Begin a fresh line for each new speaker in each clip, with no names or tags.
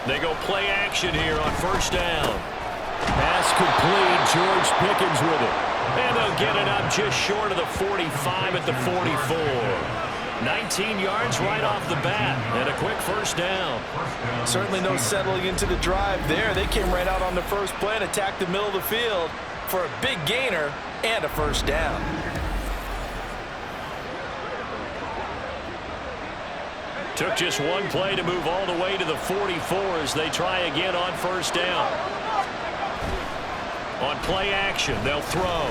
They go play action here on first down. Pass complete. George Pickens with it. And they'll get it up just short of the 45 at the 44. 19 yards right off the bat, and a quick first down.
Certainly no settling into the drive there. They came right out on the first play and attacked the middle of the field for a big gainer and a first down.
Took just one play to move all the way to the 44 as they try again on first down. On play action, they'll throw.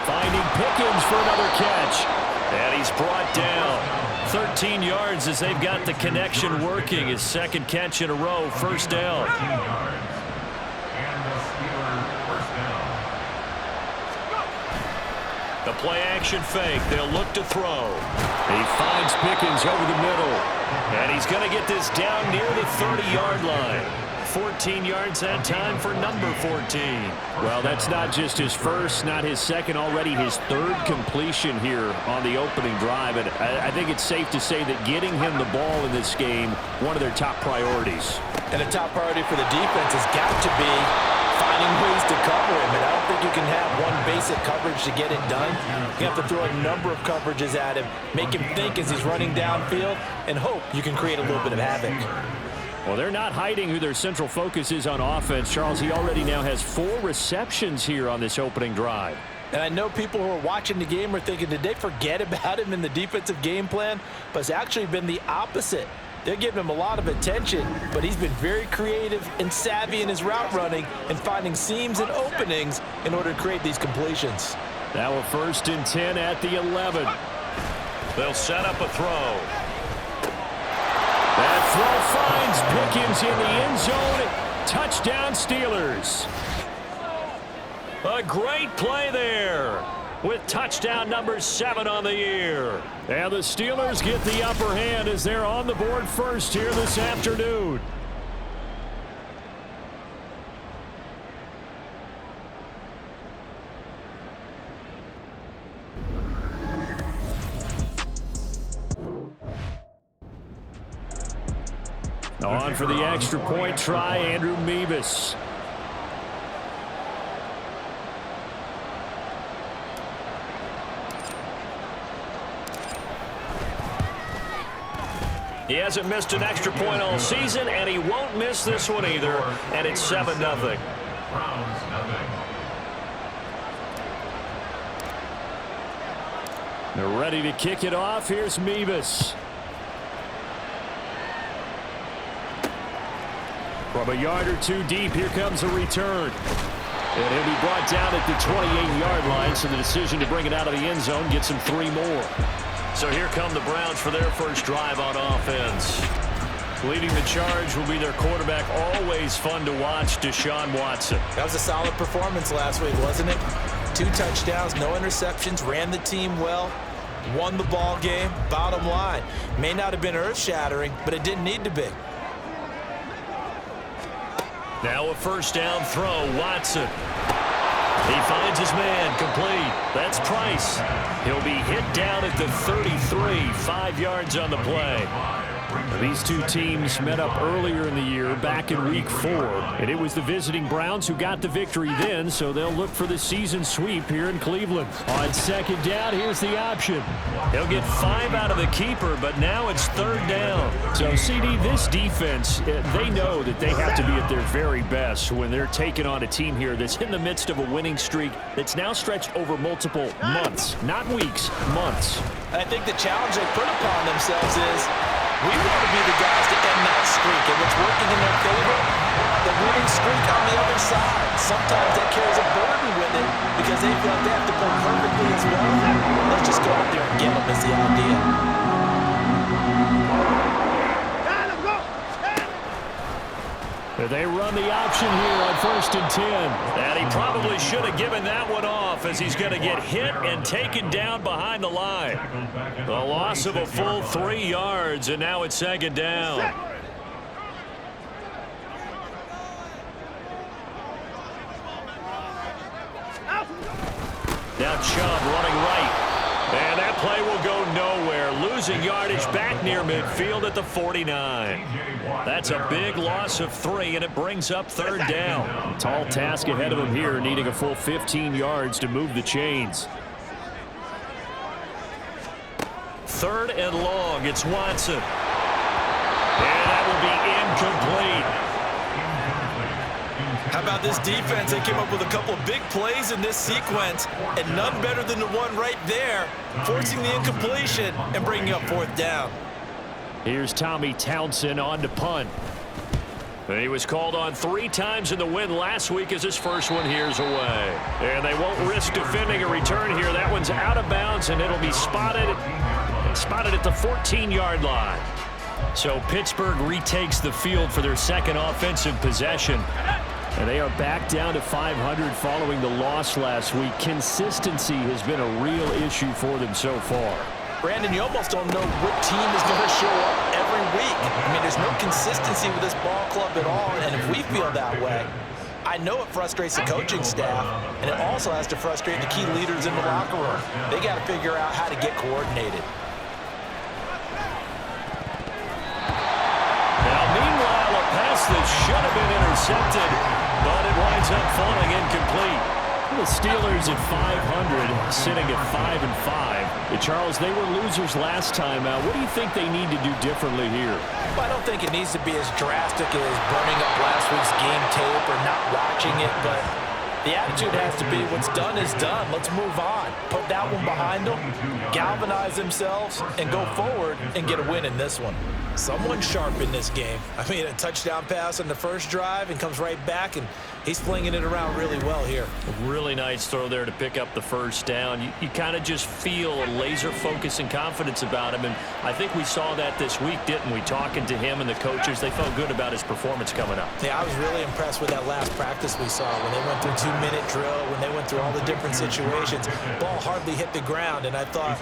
Finding Pickens for another catch. And he's brought down 13 yards as they've got the connection working. His second catch in a row, first down. The play action fake. They'll look to throw. He finds Pickens over the middle. And he's going to get this down near the 30-yard line. 14 yards that time for number 14.
Well, that's not just his first, not his second, already his third completion here on the opening drive. And I think it's safe to say that getting him the ball in this game, one of their top priorities.
And a top priority for the defense has got to be finding ways to cover him. And I don't think you can have one basic coverage to get it done. You have to throw a number of coverages at him, make him think as he's running downfield, and hope you can create a little bit of havoc.
Well, they're not hiding who their central focus is on offense. Charles, he already now has 4 receptions here on this opening drive.
And I know people who are watching the game are thinking, did they forget about him in the defensive game plan? But it's actually been the opposite. They're giving him a lot of attention, but he's been very creative and savvy in his route running and finding seams and openings in order to create these completions.
Now a 1st and 10 at the 11.
They'll set up a throw.
That throw finds Pickens in the end zone. Touchdown, Steelers.
A great play there with touchdown number 7 on the year.
And the Steelers get the upper hand as they're on the board first here this afternoon. On for the extra point try, Andrew Meebus.
He hasn't missed an extra point all season, and he won't miss this one either, and it's 7-0.
They're ready to kick it off. Here's Meebus. From a yard or two deep, here comes a return. And he'll be brought down at the 28-yard line, so the decision to bring it out of the end zone gets him 3 more.
So here come the Browns for their first drive on offense. Leading the charge will be their quarterback, always fun to watch, Deshaun Watson.
That was a solid performance last week, wasn't it? 2 touchdowns, no interceptions, ran the team well, won the ball game. Bottom line, may not have been earth-shattering, but it didn't need to be.
Now a first down throw, Watson. He finds his man, complete. That's Price. He'll be hit down at the 33, 5 yards on the play.
These two teams met up earlier in the year, back in Week 4, and it was the visiting Browns who got the victory then, so they'll look for the season sweep here in Cleveland. On second down, here's the option.
He'll get 5 out of the keeper, but now it's 3rd down.
So, CD, this defense, they know that they have to be at their very best when they're taking on a team here that's in the midst of a winning streak that's now stretched over multiple months, not weeks, months.
And I think the challenge they put upon themselves is, we want to be the guys to end that streak, and what's working in their favor, the winning streak on the other side. Sometimes that carries a burden with it because they feel like they have to play perfectly as well. Let's just go out there and get them is the idea.
They run the option here on 1st and 10.
And he probably should have given that one off as he's going to get hit and taken down behind the line. The loss of a full 3 yards, and now it's 2nd down. Now Chubb running right. And that play will go nowhere, losing yardage back near midfield at the 49. That's a big loss of 3, and it brings up 3rd down.
Tall task ahead of him here, needing a full 15 yards to move the chains.
3rd and long. It's Watson. And that will be incomplete.
How about this defense? They came up with a couple of big plays in this sequence, and none better than the one right there, forcing the incompletion and bringing up 4th down.
Here's Tommy Townsend on to punt.
He was called on 3 times in the win last week as his first one here's away. And they won't risk defending a return here. That one's out of bounds, and it'll be spotted at the 14-yard line. So Pittsburgh retakes the field for their second offensive possession. And they are back down to 500 following the loss last week. Consistency has been a real issue for them so far.
Brandon, you almost don't know what team is going to show up every week. I mean, there's no consistency with this ball club at all, and if we feel that way, I know it frustrates the coaching staff, and it also has to frustrate the key leaders in the locker room. They got to figure out how to get coordinated.
Now, meanwhile, a pass that should have been intercepted, but it winds up falling incomplete.
The Steelers at 500, sitting at 5-5. Charles, they were losers last time out. What do you think they need to do differently here?
Well, I don't think it needs to be as drastic as burning up last week's game tape or not watching it, but the attitude has to be what's done is done. Let's move on. Put that one behind them, galvanize themselves, and go forward and get a win in this one. Someone sharp in this game. I mean, a touchdown pass on the first drive and comes right back, and he's flinging it around really well here.
A really nice throw there to pick up the first down. You kind of just feel a laser focus and confidence about him, and I think we saw that this week, didn't we? Talking to him and the coaches, they felt good about his performance coming up.
Yeah, I was really impressed with that last practice we saw when they went through 2-minute drill, when they went through all the different situations. Ball hardly hit the ground, and I thought,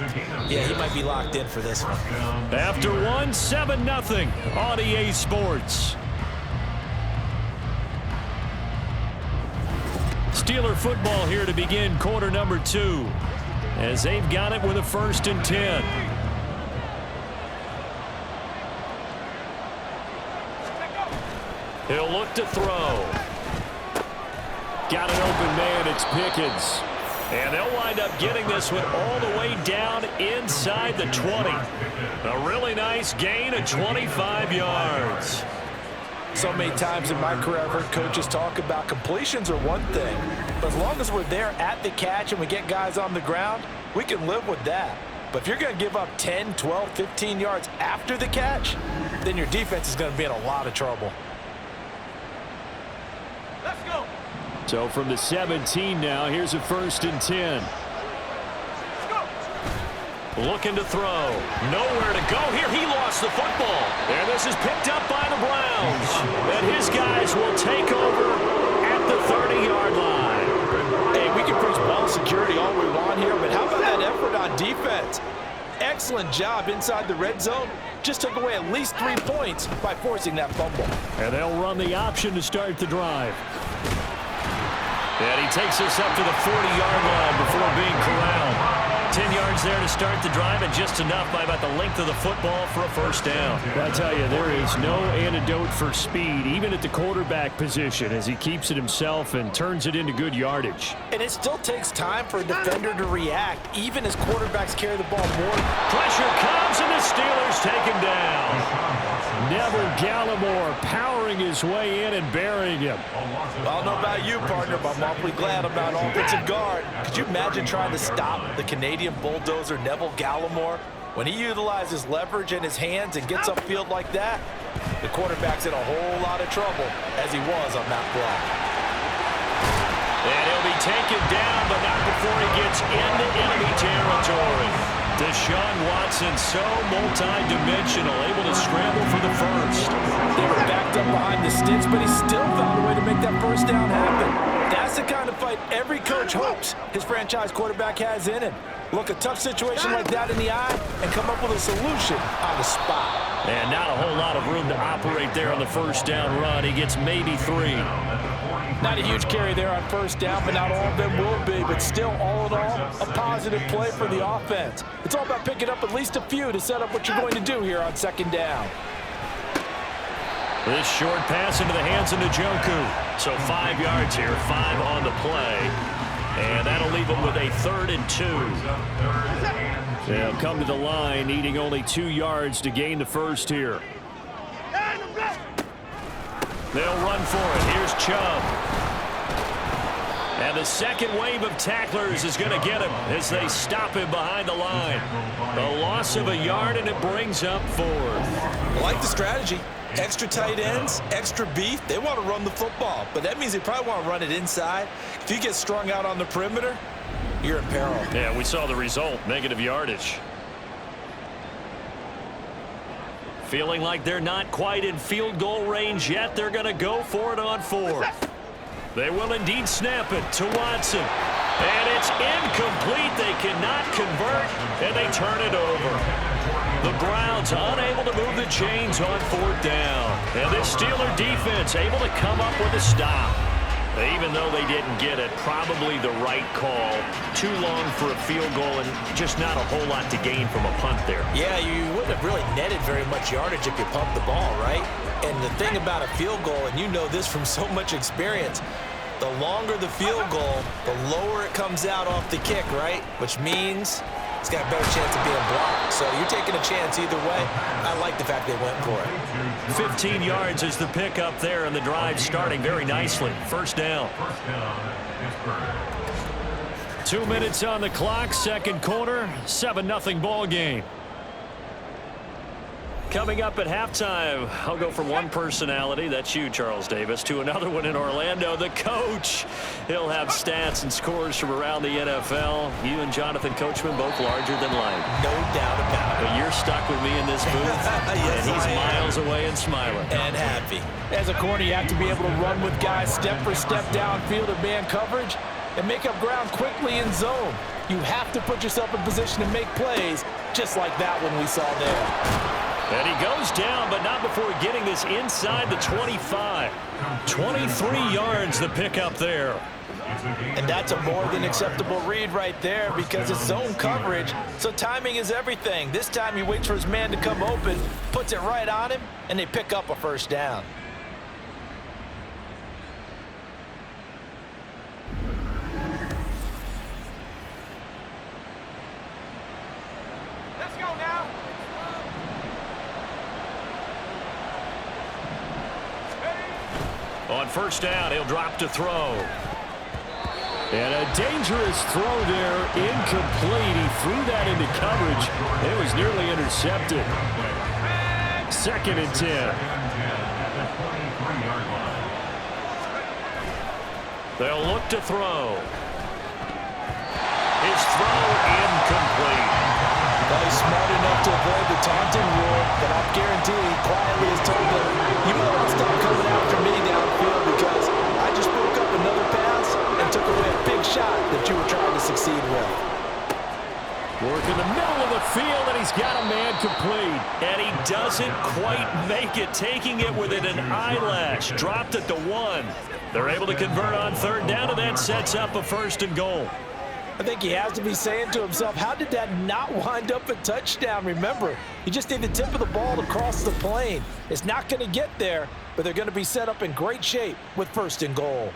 yeah, he might be locked in for this one.
After 7-0 on EA Sports. Steeler football here to begin quarter number 2 as they've got it with a 1st and 10. He'll look to throw.
Got an open man. It's Pickens.
And they'll wind up getting this one all the way down inside the 20. A really nice gain of 25 yards.
So many times in my career, I've heard coaches talk about completions are one thing, but as long as we're there at the catch and we get guys on the ground, we can live with that. But if you're going to give up 10, 12, 15 yards after the catch, then your defense is going to be in a lot of trouble.
Let's go. So from the 17 now, here's a 1st and 10.
Looking to throw. Nowhere to go here. He lost the football. And this is picked up by the Browns. And his guys will take over at the 30-yard line.
Hey, we can preach ball security all we want here, but how about that effort on defense? Excellent job inside the red zone. Just took away at least 3 points by forcing that fumble.
And they'll run the option to start the drive.
And he takes us up to the 40-yard line before being corralled. 10 yards there to start the drive, and just enough by about the length of the football for a 1st down.
I tell you, there is no antidote for speed, even at the quarterback position, as he keeps it himself and turns it into good yardage.
And it still takes time for a defender to react, even as quarterbacks carry the ball more.
Pressure comes, and the Steelers take him down.
Neville Gallimore powering his way in and burying him.
I don't know about you, partner, but I'm awfully glad about offensive guard. Could you imagine trying to stop the Canadian bulldozer Neville Gallimore? When he utilizes leverage in his hands and gets upfield like that, the quarterback's in a whole lot of trouble, as he was on that block.
And he'll be taken down, but not before he gets into enemy territory. Deshaun Watson, so multi-dimensional, able to scramble for the first.
They were backed up behind the sticks, but he still found a way to make that 1st down happen. That's the kind of fight every coach hopes his franchise quarterback has in him. Look a tough situation like that in the eye and come up with a solution on the spot.
And not a whole lot of room to operate there on the 1st down run. He gets maybe 3.
Not a huge carry there on first down, but not all of them will be. But still, all in all, a positive play for the offense. It's all about picking up at least a few to set up what you're going to do here on second down.
This short pass into the hands of Njoku. So 5 yards here, 5 on the play. And that'll leave them with a 3rd and 2. They'll come to the line, needing only 2 yards to gain the first here. They'll run for it. Here's Chubb. And the second wave of tacklers is going to get him as they stop him behind the line. A loss of a yard, and it brings up 4th.
I like the strategy. Extra tight ends, extra beef. They want to run the football, but that means they probably want to run it inside. If you get strung out on the perimeter, you're in peril.
Yeah, we saw the result, negative yardage. Feeling like they're not quite in field goal range yet. They're going to go for it on 4th. They will indeed snap it to Watson. And it's incomplete. They cannot convert, and they turn it over. The Browns unable to move the chains on 4th down. And this Steeler defense able to come up with a stop. Even though they didn't get it, probably the right call. Too long for a field goal and just not a whole lot to gain from a punt there. Yeah, you wouldn't have really netted very much yardage if you pumped the ball, right? And the thing about a field goal, and you know this from so much experience, the longer the field goal, the lower it comes out off the kick, right? Which means it's got a better chance of being blocked. So you're taking a chance either way. I like the fact they went for it. 15 yards is the pickup there, and the drive starting very nicely. First down.
2 minutes on the clock, second quarter, 7-0 ball game.
Coming up at halftime, I'll go from one personality, that's you, Charles Davis, to another one in Orlando, the coach. He'll have stats and scores from around the NFL. You and Jonathan Coachman both larger than life.
No doubt about it.
But you're stuck with me in this booth,
yes,
and he's miles away and smiling.
And happy. As a corner, you have to be able to run with guys step for step downfield in man coverage and make up ground quickly in zone. You have to put yourself in position to make plays, just like that one we saw there.
And he goes down, but not before getting this inside the 25. 23 yards the pickup there.
And that's a more than acceptable read right there because it's zone coverage, so timing is everything. This time he waits for his man to come open, puts it right on him, and they pick up a first down.
Let's go now.
On first down, he'll drop to throw.
And a dangerous throw there, incomplete. He threw that into coverage. It was nearly intercepted. 2nd and 10.
They'll look to throw. His throw incomplete.
Well, he's smart enough to avoid the taunting rule, but I'm guaranteed quietly has told him, you might want to stop coming after me downfield because I just broke up another pass and took away a big shot that you were trying to succeed with.
Work in the middle of the field, and he's got a man complete.
And he doesn't quite make it, taking it within an eyelash. Dropped at the 1. They're able to convert on 3rd down, and that sets up a 1st and goal.
I think he has to be saying to himself, how did that not wind up a touchdown? Remember, you just need the tip of the ball to cross the plane. It's not going to get there, but they're going to be set up in great shape with 1st and goal.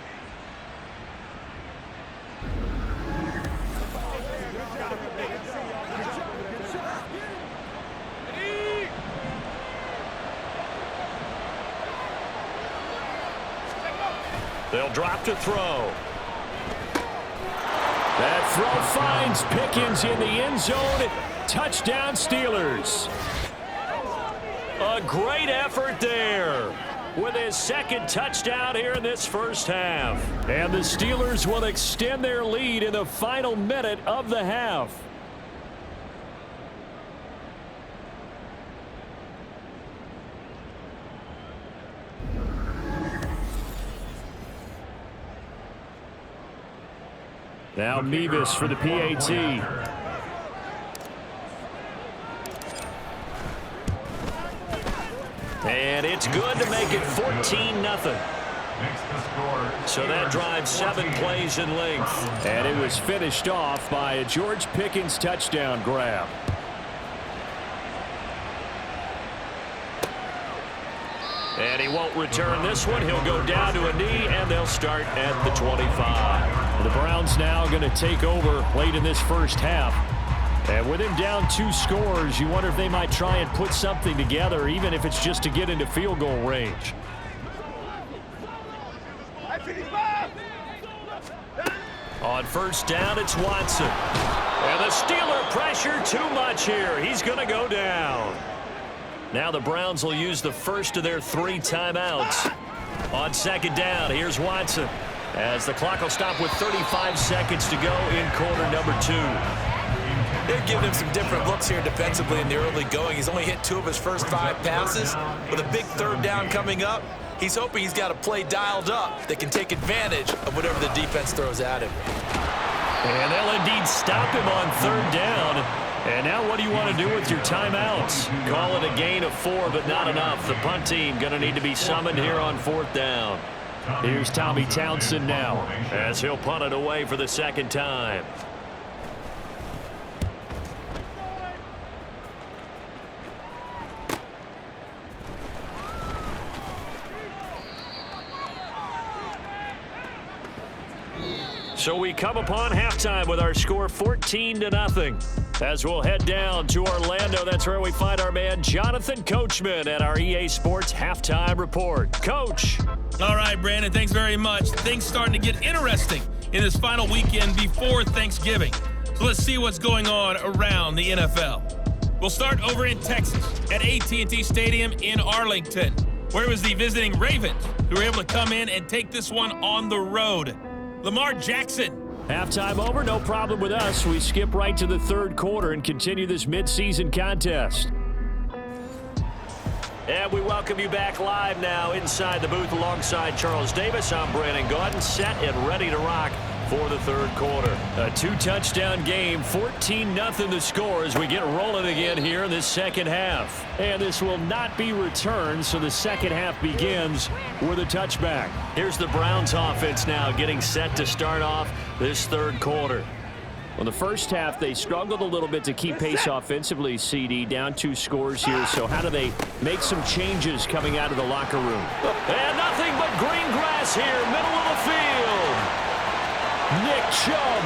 They'll drop to throw.
That throw finds Pickens in the end zone. Touchdown, Steelers.
A great effort there with his 2nd touchdown here in this first half.
And the Steelers will extend their lead in the final minute of the half. Now Mevis for the PAT.
And it's good to make it 14-0. So that drive 7 plays in length.
And it was finished off by a George Pickens touchdown grab.
And he won't return this one. He'll go down to a knee, and they'll start at the 25.
The Browns now going to take over late in this first half. And with him down 2 scores, you wonder if they might try and put something together, even if it's just to get into field goal range.
On first down, it's Watson. And the Steeler pressure too much here. He's going to go down. Now the Browns will use the first of their 3 timeouts. On second down, here's Watson, as the clock will stop with 35 seconds to go in quarter number 2.
They're giving him some different looks here defensively in the early going. He's only hit 2 of his first 5 passes. With a big third down coming up, he's hoping he's got a play dialed up that can take advantage of whatever the defense throws at him.
And they'll indeed stop him on third down. And now what do you want to do with your timeouts? Call it a gain of 4, but not enough. The punt team going to need to be summoned here on 4th down.
Here's Tommy Townsend now,
as he'll punt it away for the second time. So we come upon halftime with our score 14-0. As we'll head down to Orlando, that's where we find our man Jonathan Coachman at our EA Sports Halftime Report. Coach.
All right, Brandon, thanks very much. Things starting to get interesting in this final weekend before Thanksgiving. So let's see what's going on around the NFL. We'll start over in Texas at AT&T Stadium in Arlington, where it was the visiting Ravens who were able to come in and take this one on the road. Lamar Jackson.
Halftime over, no problem with us. We skip right to the 3rd quarter and continue this midseason contest.
And we welcome you back live now inside the booth alongside Charles Davis. I'm Brandon Gaudin, set and ready to rock for the 3rd quarter.
A 2-touchdown game, 14-0 the score as we get rolling again here in this second half. And this will not be returned, so the second half begins with a touchback.
Here's the Browns offense now getting set to start off this 3rd quarter.
Well, the first half, they struggled a little bit to keep pace offensively, CD, down 2 scores here. So how do they make some changes coming out of the locker room?
And nothing but green grass here, middle of the field.
Nick Chubb.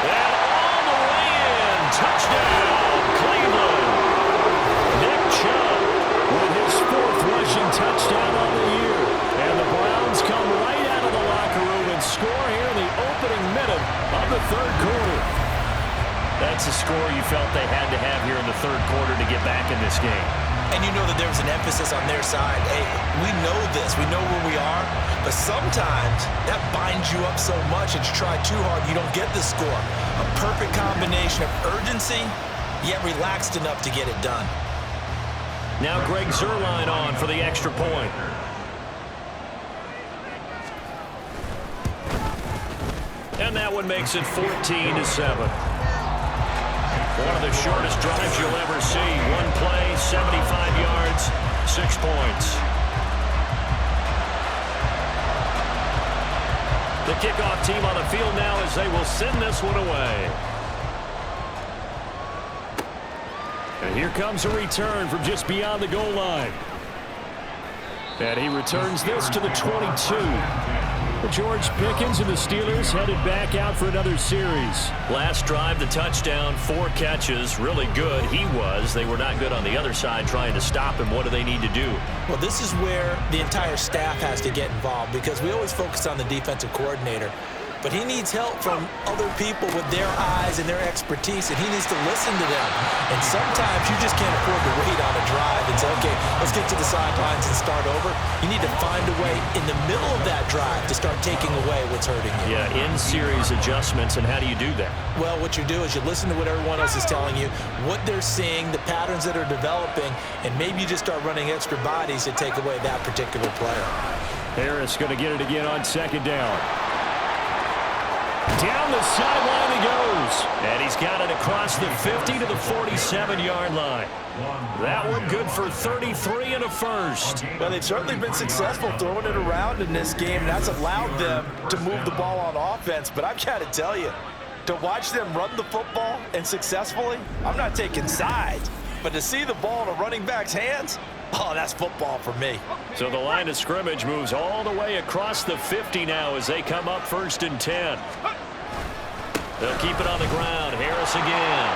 And all the way in. Touchdown, Cleveland.
Nick Chubb with his 4th rushing touchdown on the year. And the Browns come right out of the locker room and score here in the opening minute of the 3rd quarter.
That's a score you felt they had to have here in the 3rd quarter to get back in this game.
And you know that there's an emphasis on their side. Hey, we know this. We know where we are. But sometimes that binds you up so much that you try too hard, you don't get the score. A perfect combination of urgency, yet relaxed enough to get it done.
Now Greg Zuerlein on for the extra point. And that one makes it 14-7. One of the shortest drives you'll ever see. 1 play, 75 yards, 6 points. The kickoff team on the field now as they will send this one away.
And here comes a return from just beyond the goal line. And he returns this to the 22. George Pickens and the Steelers headed back out for another series.
Last drive, the touchdown, 4 catches. Really good. He was. They were not good on the other side trying to stop him. What do they need to do?
Well, this is where the entire staff has to get involved because we always focus on the defensive coordinator. But he needs help from other people with their eyes and their expertise, and he needs to listen to them. And sometimes you just can't afford to wait on a drive and say, okay, let's get to the sidelines and start over. You need to find a way in the middle of that drive to start taking away what's hurting you.
Yeah, in-series adjustments, and how do you do that?
Well, what you do is you listen to what everyone else is telling you, what they're seeing, the patterns that are developing, and maybe you just start running extra bodies to take away that particular player.
Harris going to get it again on second down. Down the sideline he goes. goes. And he's got it across the 50 to the 47-yard line. That one good for 33 and a first.
Well, they've certainly been successful throwing it around in this game. That's allowed them to move the ball on offense. But I've got to tell you, to watch them run the football and successfully, I'm not taking sides. But to see the ball in a running back's hands, oh, that's football for me.
So the line of scrimmage moves all the way across the 50 now as they come up 1st and 10. They'll keep it on the ground. Harris again.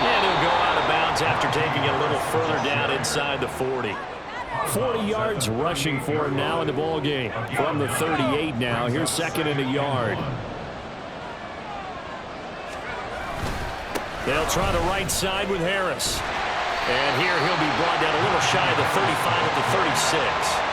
And he'll go out of bounds after taking it a little further down inside the 40. 40 yards rushing for him now in the ball game. From the 38 now. Here's 2nd and a yard. They'll try the right side with Harris. And here he'll be brought down a little shy of the 35 at the 36.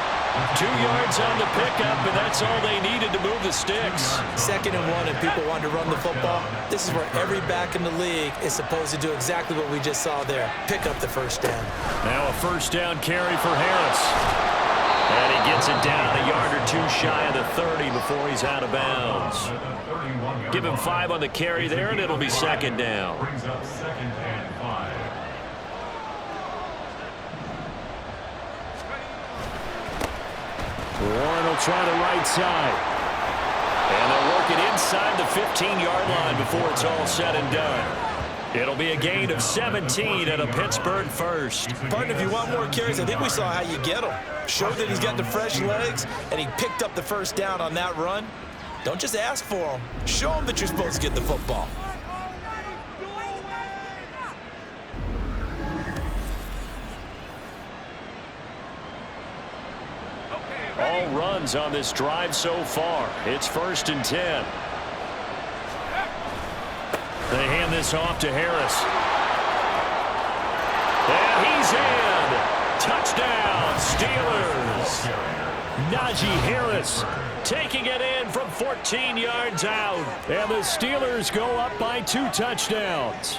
2 yards on the pickup, and that's all they needed to move the sticks.
2nd and 1, and people want to run the football. This is where every back in the league is supposed to do exactly what we just saw there. Pick up the first down.
Now a first down carry for Harris. And he gets it down a yard or 2 shy of the 30 before he's out of bounds. Give him 5 on the carry there, and it'll be 2nd down. Warren will try the right side. And they'll work it inside the 15-yard line before it's all said and done. It'll be a gain of 17 and a Pittsburgh first.
Partner, if you want more carries, I think we saw how you get him. Showed that he's got the fresh legs, and he picked up the first down on that run. Don't just ask for him. Show him that you're supposed to get the football.
All runs on this drive so far. It's 1st and 10. They hand this off to Harris. And he's in. Touchdown, Steelers. Najee Harris taking it in from 14 yards out. And the Steelers go up by 2 touchdowns.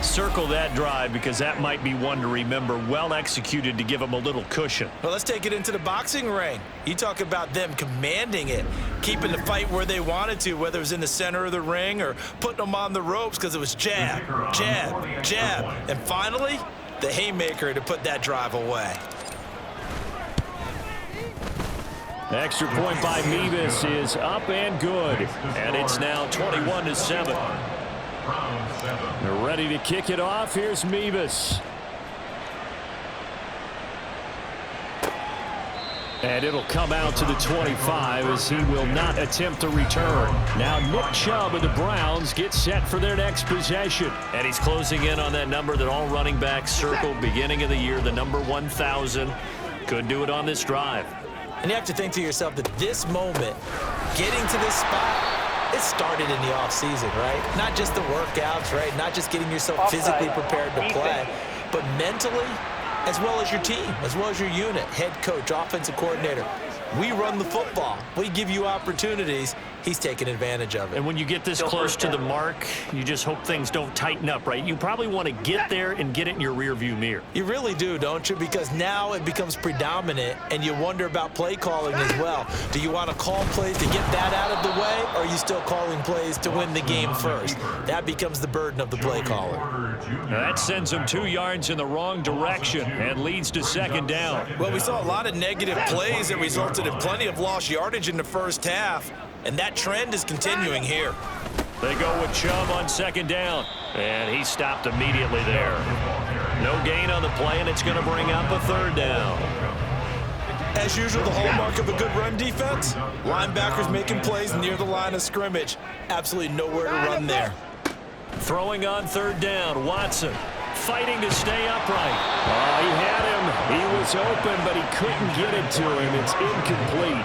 Circle that drive because that might be one to remember. Well executed to give them a little cushion.
Well, let's take it into the boxing ring. You talk about them commanding it, keeping the fight where they wanted to, whether it was in the center of the ring or putting them on the ropes because it was jab, jab, jab. And finally, the haymaker to put that drive away.
Extra point by Mevis is up and good. And it's now 21-7. They're ready to kick it off. Here's Mevis. And it'll come out to the 25 as he will not attempt to return. Now Nick Chubb of the Browns gets set for their next possession. And he's closing in on that number that all running backs circled beginning of the year, the number 1,000. Could do it on this drive.
And you have to think to yourself that this moment, getting to this spot, it started in the offseason, right? Not just the workouts, right? Not just getting yourself physically prepared to play, but mentally, as well as your team, as well as your unit, head coach, offensive coordinator. We run the football. We give you opportunities. He's taking advantage of it.
And when you get this close to the mark, you just hope things don't tighten up, right? You probably want to get there and get it in your rearview mirror.
You really do, don't you? Because now it becomes predominant, and you wonder about play calling as well. Do you want to call plays to get that out of the way, or are you still calling plays to win the game first? That becomes the burden of the play caller.
Now that sends them 2 yards in the wrong direction and leads to 2nd down.
Well, we saw a lot of negative plays that resulted in plenty of lost yardage in the first half, and that trend is continuing here.
They go with Chubb on 2nd down, and he stopped immediately there. No gain on the play, and it's going to bring up a 3rd down.
As usual, the hallmark of a good run defense, linebackers making plays near the line of scrimmage. Absolutely nowhere to run there.
Throwing on 3rd down, Watson fighting to stay upright. Oh, he had him. He was open, but he couldn't get it to him. It's incomplete.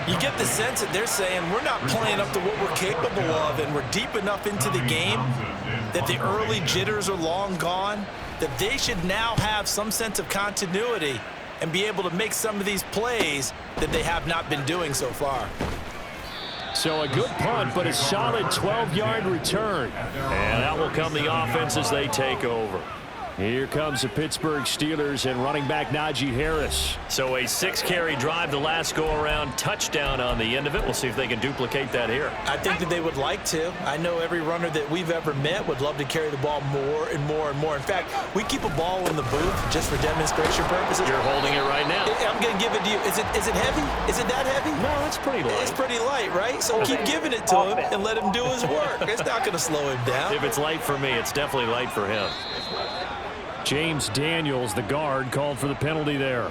You get the sense that they're saying we're not playing up to what we're capable of, and we're deep enough into the game that the early jitters are long gone, that they should now have some sense of continuity and be able to make some of these plays that they have not been doing so far.
So a good punt, but a solid 12-yard return. And that will come the offense as they take over. Here comes the Pittsburgh Steelers and running back Najee Harris.
So a 6-carry drive the last go-around, touchdown on the end of it. We'll see if they can duplicate that here.
I think that they would like to. I know every runner that we've ever met would love to carry the ball more and more and more. In fact, we keep a ball in the booth just for demonstration purposes.
You're holding it right now.
I'm going to give it to you. Is it heavy? Is it that heavy?
No, it's pretty light.
It's pretty light, right? So keep giving it to him and let him do his work. It's not going to slow him down.
If it's light for me, it's definitely light for him.
James Daniels, the guard, called for the penalty there.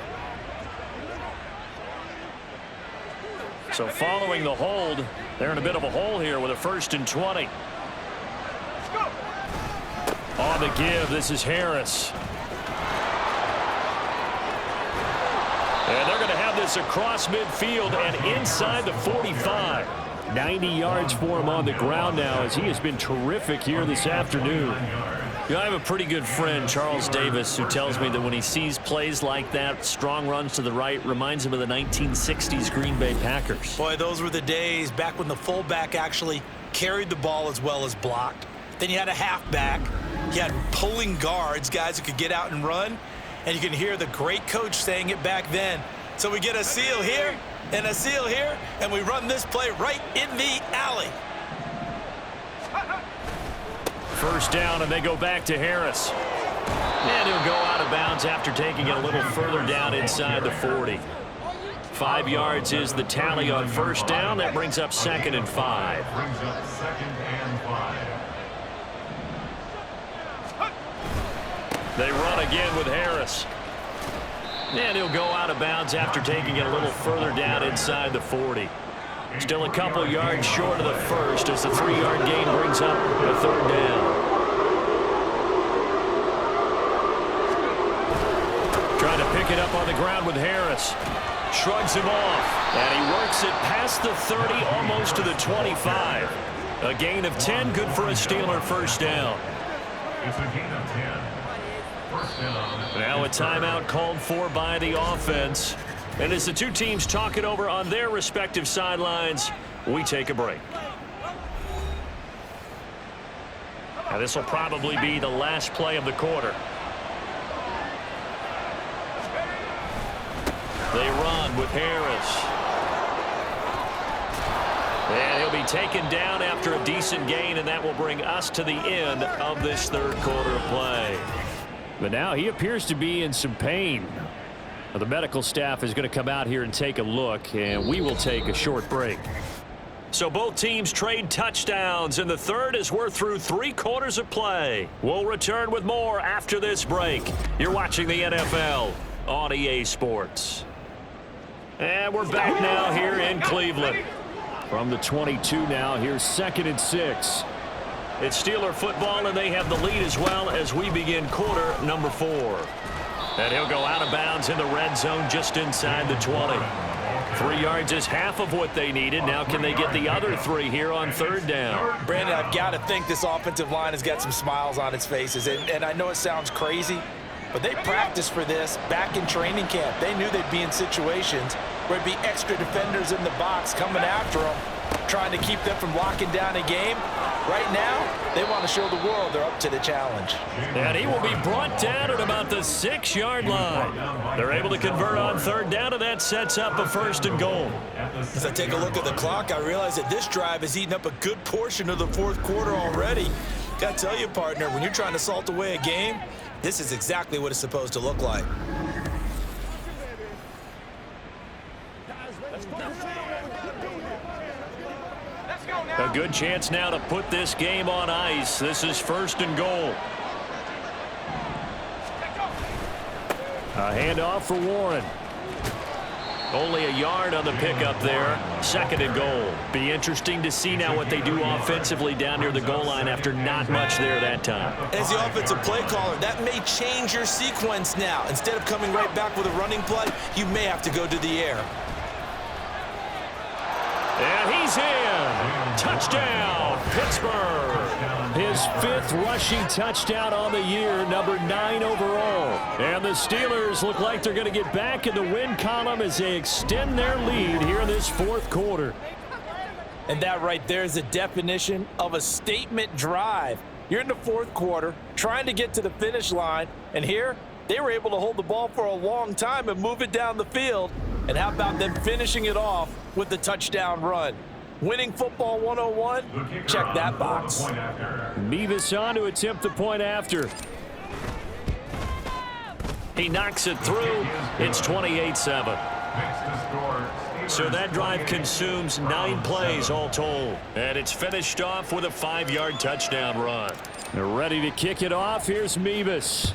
So following the hold, they're in a bit of a hole here with a 1st and 20.
On the give, this is Harris.
And they're going to have this across midfield and inside the 45.
90 yards for him on the ground now as he has been terrific here this afternoon.
You know, I have a pretty good friend, Charles Davis, who tells me that when he sees plays like that, strong runs to the right, reminds him of the 1960s Green Bay Packers.
Boy, those were the days back when the fullback actually carried the ball as well as blocked. Then you had a halfback. You had pulling guards, guys who could get out and run. And you can hear the great coach saying it back then. So we get a seal here and a seal here, and we run this play right in the alley.
1st down, and they go back to Harris.
And he'll go out of bounds after taking it a little further down inside the 40. 5 yards is the tally on 1st down. That brings up 2nd and 5. They run again with Harris. And he'll go out of bounds after taking it a little further down inside the 40. Still a couple yards short of the 1st as the 3-yard gain brings up a 3rd down.
Trying to pick it up on the ground with Harris.
Shrugs him off. And he works it past the 30, almost to the 25. A gain of 10, good for a Steeler 1st down.
It's a gain of 10. 1st down.
Now a timeout called for by the offense. And as the two teams talk it over on their respective sidelines, we take a break. Now this will probably be the last play of the quarter. They run with Harris. And he'll be taken down after a decent gain, and that will bring us to the end of this 3rd quarter of play.
But now he appears to be in some pain. The medical staff is going to come out here and take a look, and we will take a short break.
So both teams trade touchdowns, and the 3rd as we're through 3 quarters of play. We'll return with more after this break. You're watching the NFL on EA Sports. And we're back now here in Cleveland.
From the 22 now, here's 2nd and 6.
It's Steeler football, and they have the lead as well as we begin quarter number 4. And he'll go out of bounds in the red zone just inside the 20. 3 yards is half of what they needed. Now can they get the other 3 here on 3rd down?
Brandon, I've got to think this offensive line has got some smiles on its faces. And I know it sounds crazy, but they practiced for this back in training camp. They knew they'd be in situations where it'd be extra defenders in the box coming after them, trying to keep them from locking down a game. Right now, they want to show the world they're up to the challenge.
And he will be brought down at about the 6-yard line. They're able to convert on 3rd down, and that sets up a 1st and goal.
As I take a look at the clock, I realize that this drive has eaten up a good portion of the 4th quarter already. Got to tell you, partner, when you're trying to salt away a game, this is exactly what it's supposed to look like.
A good chance now to put this game on ice. This is 1st and goal.
A handoff for Warren.
Only a yard on the pickup there. 2nd and goal. Be interesting to see now what they do offensively down near the goal line after not much there that time.
As the offensive play caller, that may change your sequence now. Instead of coming right back with a running play, you may have to go to the air.
And he's in. Touchdown, Pittsburgh.
His 5th rushing touchdown on the year, number 9 overall. And the Steelers look like they're going to get back in the win column as they extend their lead here in this 4th quarter.
And that right there is the definition of a statement drive. You're in the fourth quarter, trying to get to the finish line, and here, they were able to hold the ball for a long time and move it down the field. And how about them finishing it off with the touchdown run? Winning football 101? Check that box.
Mevis on to attempt the point after.
He knocks it through. It's 28-7. So that drive consumes 9 plays all told. And it's finished off with a 5-yard touchdown run.
They're ready to kick it off. Here's Mevis.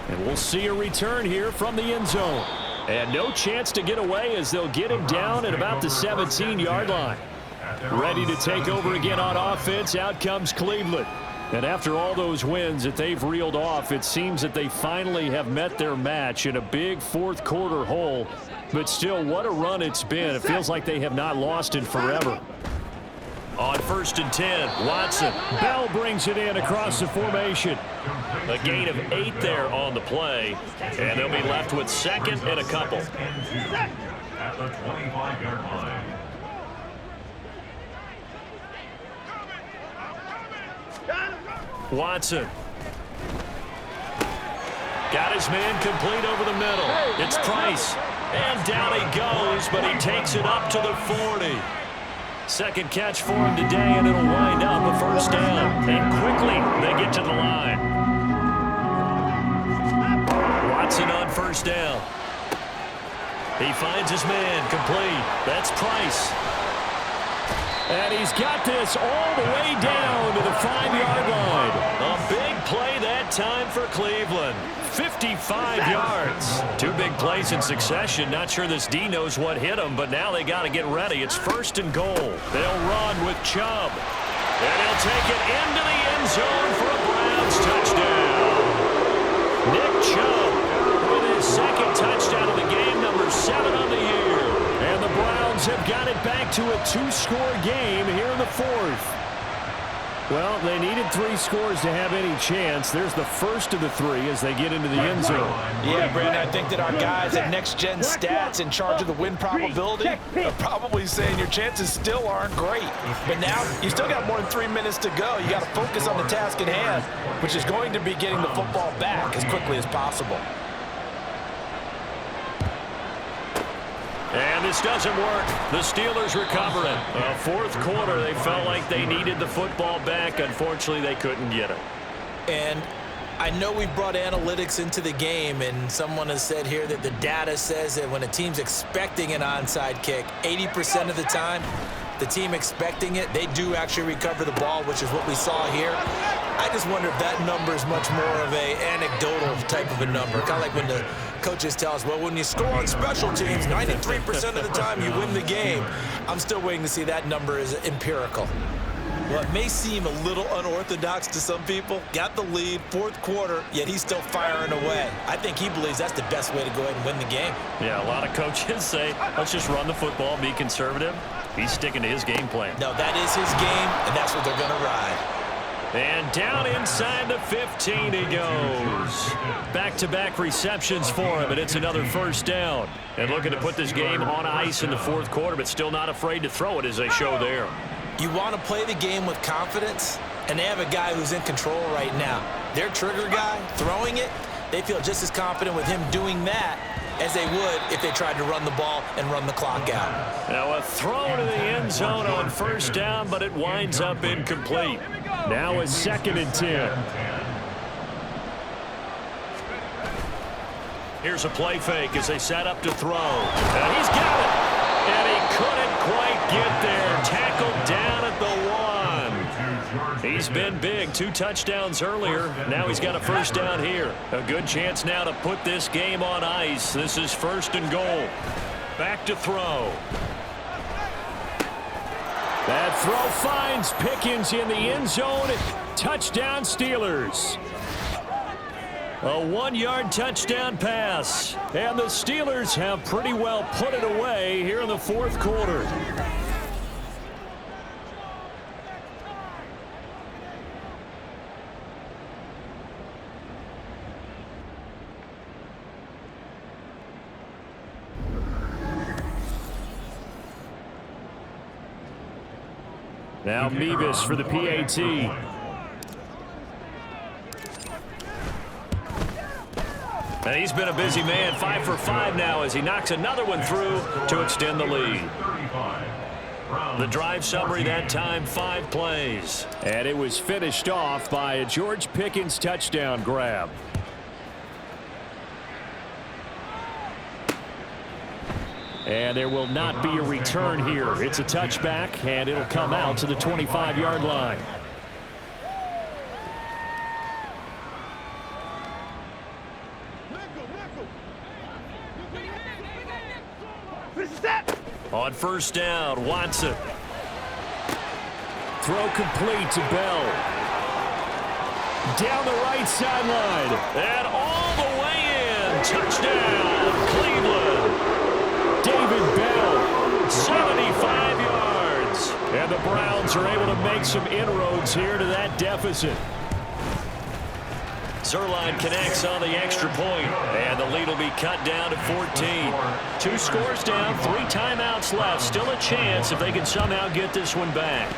And we'll see a return here from the end zone. And no chance to get away as they'll get him down at about the 17-yard line. Ready to take over again on offense. Out comes Cleveland. And after all those wins that they've reeled off, it seems that they finally have met their match in a big fourth quarter hole. But still, what a run it's been. It feels like they have not lost in forever.
On 1st and 10, Watson.
Bell brings it in across the formation.
A gain of 8 there on the play. And they'll be left with 2nd and a couple.
At the 25-yard line.
Watson. Got his man complete over the middle. It's Price. And down he goes, but he takes it up to the 40. Second catch for him today, and it'll wind up a first down. And quickly, they get to the line. Watson on first down. He finds his man complete. That's Price.
And he's got this all the way down to the 5-yard line.
A big play that time for Cleveland. 55 yards. 2 big plays in succession. Not sure this D knows what hit him, but now they got to get ready. It's 1st and goal. They'll run with Chubb. And he'll take it into the end zone for a Browns touchdown. Nick Chubb with his 2nd touchdown of the game, number 7 on the year.
And the Browns have got it back to a 2-score game here in the 4th. Well, they needed 3 scores to have any chance. There's the first of the 3 as they get into the end zone.
Yeah, Brandon, I think that our guys at Next Gen Stats in charge of the win probability are probably saying your chances still aren't great. But now you still got more than 3 minutes to go. You got to focus on the task at hand, which is going to be getting the football back as quickly as possible.
And this doesn't work. The Steelers recover it. Fourth quarter, they felt like they needed the football back. Unfortunately, they couldn't get it.
And I know we've brought analytics into the game, and someone has said here that the data says that when a team's expecting an onside kick, 80% of the time, the team expecting it, they do actually recover the ball, which is what we saw here. I just wonder if that number is much more of a anecdotal type of a number. Kind of like when the coaches tell us, well, when you score on special teams, 93% of the time you win the game. I'm still waiting to see that number is empirical. Well, it may seem a little unorthodox to some people. Got the lead, fourth quarter, yet he's still firing away. I think he believes that's the best way to go ahead and win the game.
Yeah, a lot of coaches say, let's just run the football, be conservative. He's sticking to his game plan.
No, that is his game, and that's what they're going to ride.
And down inside the 15 he goes. Back-to-back receptions for him, and it's another first down. And looking to put this game on ice in the fourth quarter, but still not afraid to throw it as they show there.
You want to play the game with confidence, and they have a guy who's in control right now. Their trigger guy, throwing it, they feel just as confident with him doing that as they would if they tried to run the ball and run the clock out.
Now a throw to the end zone on first down, but it winds up incomplete.
Now a 2nd and 10.
Here's a play fake as they set up to throw. And he's got it. And he couldn't quite get there. Tackled down at the 1. He's been big. 2 touchdowns earlier. Now he's got a first down here. A good chance now to put this game on ice. This is 1st and goal. Back to throw.
That throw finds Pickens in the end zone. Touchdown Steelers. A 1-yard touchdown pass. And the Steelers have pretty well put it away here in the fourth quarter. Now Mevis for the PAT.
And he's been a busy man, 5 for 5 now as he knocks another one through to extend the lead. The drive summary that time, 5 plays.
And it was finished off by a George Pickens touchdown grab. And there will not be a return here. It's a touchback, and it'll come out to the 25-yard line.
On first down, Watson.
Throw complete to Bell. Down the right sideline.
And all the way in. Touchdown, Cleveland.
David Bell.
75 yards.
And the Browns are able to make some inroads here to that deficit.
Zerline connects on the extra point, and the lead will be cut down to 14. 2 scores down, 3 timeouts left. Still a chance if they can somehow get this one back.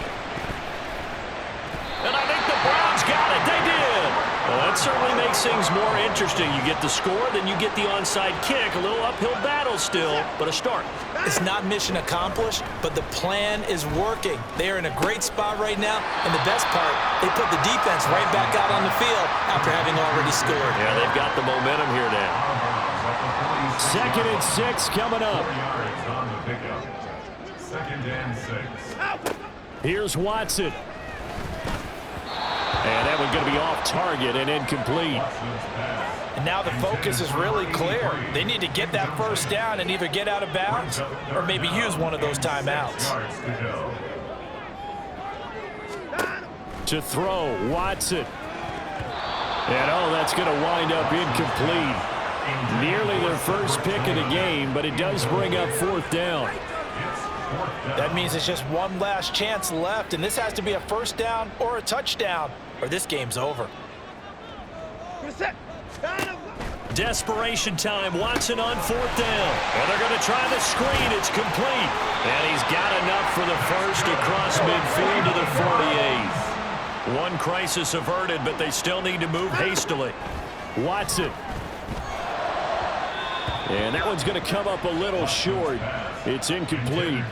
And I think the Browns got it. They did. Well, that certainly makes things more interesting. You get the score, then you get the onside kick. A little uphill battle still, but a start.
It's not mission accomplished, but the plan is working. They are in a great spot right now, and the best part, they put the defense right back out on the field after having already scored.
Yeah, they've got the momentum here now.
2nd and 6 coming up.
2nd and 6.
Here's Watson. And that one's going to be off target and incomplete.
And now the focus is really clear. They need to get that first down and either get out of bounds or maybe use one of those timeouts.
To throw, Watson. And oh, that's going to wind up incomplete. Nearly their first pick of the game, but it does bring up 4th down.
That means it's just one last chance left, and this has to be a first down or a touchdown, or this game's over.
Desperation time. Watson on 4th down. And they're going to try the screen. It's complete. And he's got enough for the first across midfield to the 48th. One crisis averted, but they still need to move hastily.
Watson. And that one's going to come up a little short. It's incomplete.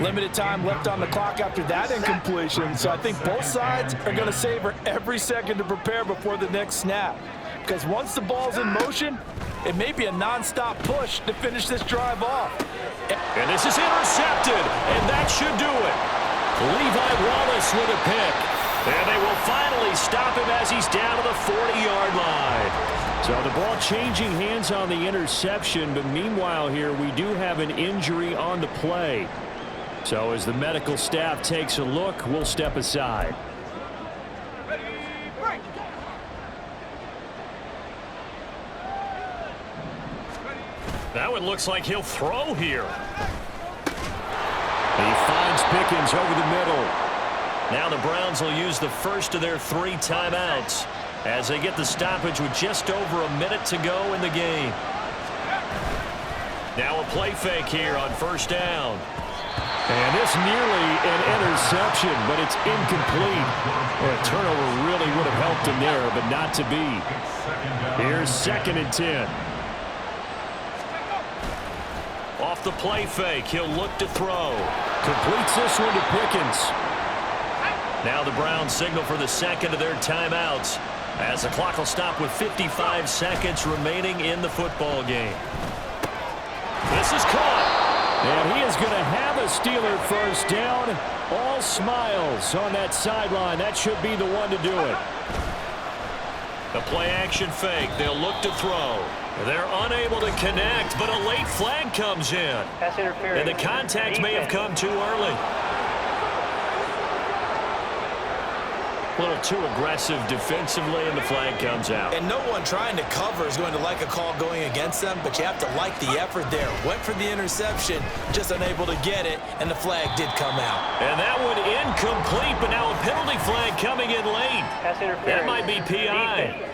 Limited time left on the clock after that incompletion, so I think both sides are going to savor every second to prepare before the next snap. Because once the ball's in motion, it may be a non-stop push to finish this drive off.
And this is intercepted, and that should do it. Levi Wallace with a pick. And they will finally stop him as he's down to the 40-yard line.
So the ball changing hands on the interception, but meanwhile here we do have an injury on the play. So as the medical staff takes a look, we'll step aside.
That one looks like he'll throw here.
He finds Pickens over the middle.
Now the Browns will use the first of their 3 timeouts as they get the stoppage with just over a minute to go in the game. Now a play fake here on first down.
And this nearly an interception, but it's incomplete. A turnover really would have helped him there, but not to be. Here's 2nd and 10.
Off the play fake, he'll look to throw.
Completes this one to Pickens.
Now the Browns signal for the second of their timeouts as the clock will stop with 55 seconds remaining in the football game. This is caught.
And he is going to have a Steeler first down. All smiles on that sideline. That should be the one to do it.
The play action fake. They'll look to throw. They're unable to connect, but a late flag comes in.
Pass interference.
And the contact may have come too early. A little too aggressive defensively, and the flag comes out.
And no one trying to cover is going to like a call going against them, but you have to like the effort there. Went for the interception, just unable to get it, and the flag did come out.
And that one incomplete, but now a penalty flag coming in late.
Pass interference.
That might be PI.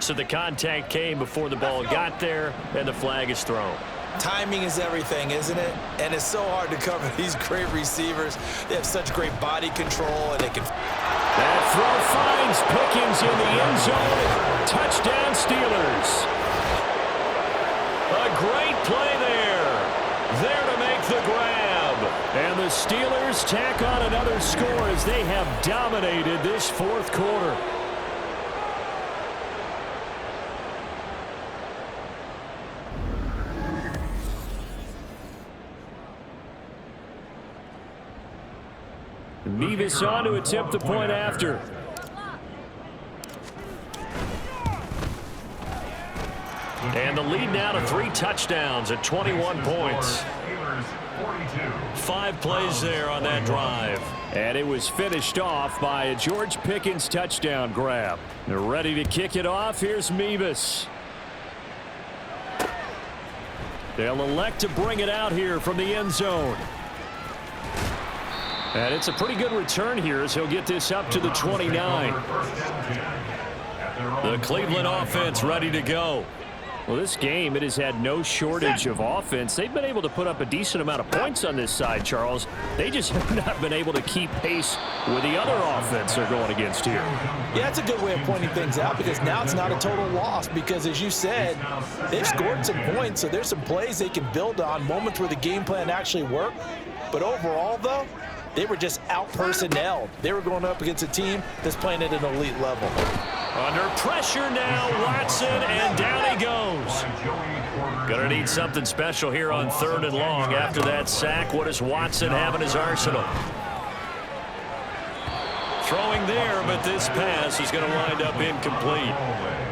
So the contact came before the ball got there, and the flag is thrown.
Timing is everything, isn't it? And it's so hard to cover these great receivers. They have such great body control, and they can...
That throw finds Pickens in the end zone. Touchdown, Steelers. A great play there. There to make the grab. And the Steelers tack on another score as they have dominated this fourth quarter. Nevis on to attempt the point after. And the lead now to 3 touchdowns at 21 points. 5 plays there on that drive. And it was finished off by a George Pickens touchdown grab. They're ready to kick it off. Here's Mevis. They'll elect to bring it out here from the end zone. And it's a pretty good return here as he'll get this up to the 29. The Cleveland offense ready to go. Well, this game, it has had no shortage of offense. They've been able to put up a decent amount of points on this side, Charles. They just have not been able to keep pace with the other offense they're going against here.
Yeah, that's a good way of pointing things out because now it's not a total loss because, as you said, they've scored some points, so there's some plays they can build on, moments where the game plan actually worked. But overall, though, they were just out-personnelled. They were going up against a team that's playing at an elite level.
Under pressure now, Watson, and down he goes.
Gonna need something special here on 3rd and long. After that sack, what does Watson have in his arsenal? Throwing there, but this pass is going to wind up incomplete.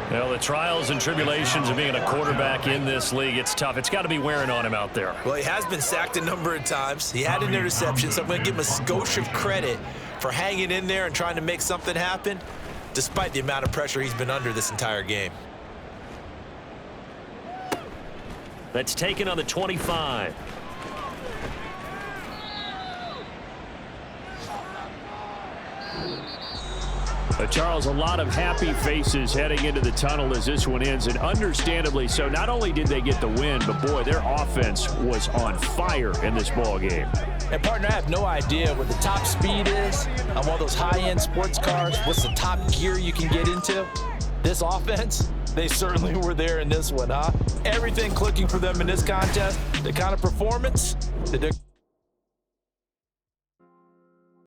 Well, the trials and tribulations of being a quarterback in this league, it's tough. It's got to be wearing on him out there.
Well, he has been sacked a number of times. He had an interception, so I'm going to give him a skosh of credit for hanging in there and trying to make something happen, despite the amount of pressure he's been under this entire game.
That's taken on the 25.
Charles, a lot of happy faces heading into the tunnel as this one ends, and understandably so. Not only did they get the win, but boy, their offense was on fire in this ball game.
And partner, I have no idea what the top speed is on one of those high-end sports cars. What's the top gear you can get into? This offense, they certainly were there in this one, huh? Everything clicking for them in this contest, the kind of performance that they're